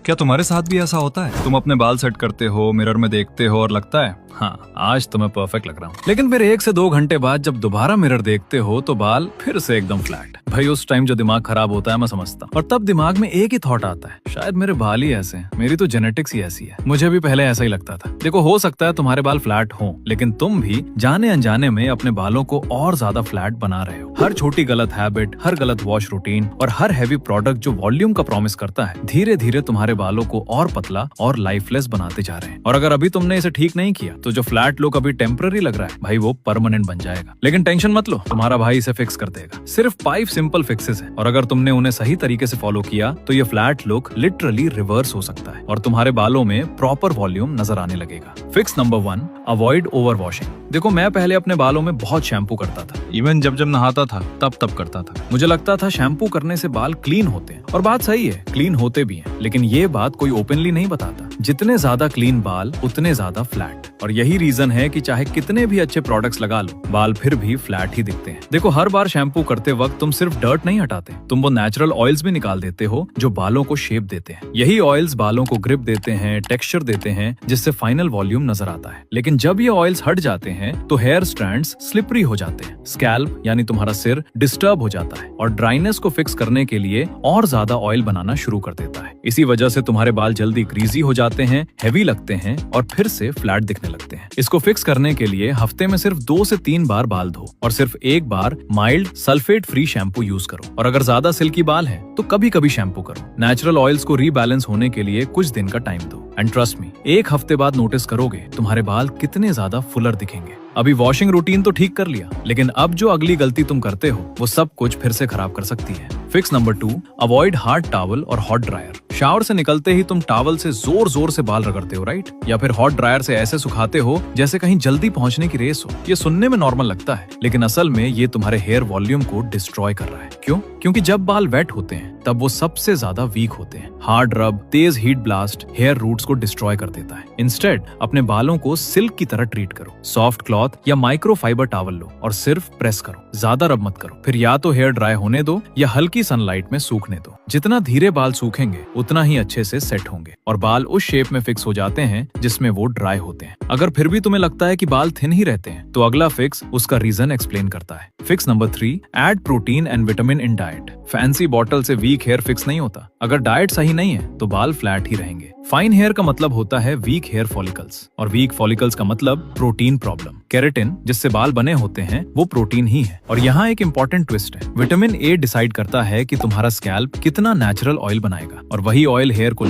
क्या तुम्हारे साथ भी ऐसा होता है? तुम अपने बाल सेट करते हो, मिरर में देखते हो और लगता है हाँ आज तो मैं परफेक्ट लग रहा हूँ, लेकिन फिर 1 से 2 घंटे बाद जब दोबारा मिरर देखते हो तो बाल फिर से एकदम फ्लैट। भाई उस टाइम जो दिमाग खराब होता है मैं समझता, और तब दिमाग में एक ही थॉट आता है, शायद मेरे बाल ही ऐसे हैं, मेरी तो जेनेटिक्स ही ऐसी है। मुझे भी पहले ऐसा ही लगता था। देखो हो सकता है तुम्हारे बाल फ्लैट हों, लेकिन तुम भी जाने अनजाने में अपने बालों को और ज्यादा फ्लैट बना रहे हो। हर छोटी गलत हैबिट, हर गलत वॉश रूटीन और हर हैवी प्रोडक्ट जो वॉल्यूम का प्रॉमिस करता है, धीरे धीरे तुम्हारे बालों को और पतला और लाइफलेस बनाते जा रहे हैं। और अगर अभी तुमने इसे ठीक नहीं किया तो जो फ्लैट लुक अभी टेम्पररी लग रहा है भाई वो परमानेंट बन जाएगा। लेकिन टेंशन मत लो, तुम्हारा भाई इसे फिक्स कर देगा। सिर्फ 5 सिंपल फिक्सेस हैं, और अगर तुमने उन्हें सही तरीके से फॉलो किया तो ये फ्लैट लुक लिटरली रिवर्स हो सकता है और तुम्हारे बालों में प्रॉपर वॉल्यूम नजर आने लगेगा। Fix number 1, avoid over washing. देखो मैं पहले अपने बालों में बहुत शैम्पू करता था, इवन जब नहाता था तब करता था। मुझे लगता था शैम्पू करने से बाल क्लीन होते हैं, और बात सही है, क्लीन होते भी हैं, लेकिन ये बात कोई ओपनली नहीं बताता। जितने ज्यादा क्लीन बाल उतने ज्यादा फ्लैट, और यही रीजन है कि चाहे कितने भी अच्छे प्रोडक्ट्स लगा लो, बाल फिर भी फ्लैट ही दिखते हैं। देखो हर बार शैम्पू करते वक्त तुम सिर्फ डर्ट नहीं हटाते, तुम वो नेचुरल ऑयल्स भी निकाल देते हो जो बालों को शेप देते हैं। यही ऑयल्स बालों को ग्रिप देते हैं, टेक्सचर देते हैं, जिससे फाइनल वॉल्यूम नजर आता है। लेकिन जब ये ऑयल्स हट जाते हैं तो हेयर स्ट्रैंड्स स्लिपरी हो जाते हैं, स्कैल्प यानी तुम्हारा सिर डिस्टर्ब हो जाता है, और ड्राइनेस को फिक्स करने के लिए और ज्यादा ऑयल बनाना शुरू कर देता है। इसी वजह से तुम्हारे बाल जल्दी ग्रीजी हो जाते हैं, हेवी लगते हैं और फिर से फ्लैट दिखने लगते हैं। इसको फिक्स करने के लिए हफ्ते में सिर्फ 2 से 3 बार बाल धो, और सिर्फ 1 बार mild sulphate free shampoo use करो। और अगर ज्यादा सिल्की बाल है तो कभी कभी शैम्पू करो। नेचुरल ऑयल्स को रीबैलेंस होने के लिए कुछ दिन का टाइम दो, एंड ट्रस्ट मी, 1 हफ्ते बाद नोटिस करोगे तुम्हारे बाल कितने ज्यादा फुलर दिखेंगे। अभी वॉशिंग रूटीन तो ठीक कर लिया, लेकिन अब जो अगली गलती तुम करते हो वो सब कुछ फिर से खराब कर सकती है। Fix number 2, avoid hard towel और हॉट ड्रायर। शावर से निकलते ही तुम टॉवल से जोर जोर से बाल रगड़ते हो, राइट? या फिर हॉट ड्रायर से ऐसे सुखाते हो जैसे कहीं जल्दी पहुंचने की रेस हो। ये सुनने में नॉर्मल लगता है, लेकिन असल में ये तुम्हारे हेयर वॉल्यूम को डिस्ट्रॉय कर रहा है। क्यों? क्योंकि जब बाल वेट होते हैं तब वो सबसे ज्यादा वीक होते हैं। हार्ड रब, तेज हीट ब्लास्ट हेयर रूट्स को डिस्ट्रॉय कर देता है। इंस्टेड अपने बालों को सिल्क की तरह ट्रीट करो। सॉफ्ट क्लॉथ या माइक्रोफाइबर टॉवल लो और सिर्फ प्रेस करो, ज्यादा रब मत करो। फिर या तो हेयर ड्राई होने दो या हल्की सनलाइट में सूखने दो। जितना धीरे बाल सूखेंगे उतना ही अच्छे से सेट होंगे, और बाल उस शेप में फिक्स हो जाते हैं जिसमें वो ड्राई होते हैं। अगर फिर भी तुम्हें लगता है कि बाल थिन ही रहते हैं तो अगला फिक्स उसका रीजन एक्सप्लेन करता है। Fix number 3, add protein and vitamin in diet. Fancy bottle से वीक हेयर फिक्स नहीं होता। अगर डाइट सही नहीं है तो बाल फ्लैट ही रहेंगे। फाइन हेयर का मतलब होता है वीक हेयर फॉलिकल्स, और वीक फॉलिकल्स का मतलब प्रोटीन प्रॉब्लम। केराटिन जिससे बाल बने होते हैं वो प्रोटीन ही है। और यहाँ एक इम्पोर्टेंट ट्विस्ट है, विटामिन ए डिसाइड करता है कि तुम्हारा स्कैल्प कितना नेचुरल ऑयल बनाएगा, और वही ऑयल हेयर को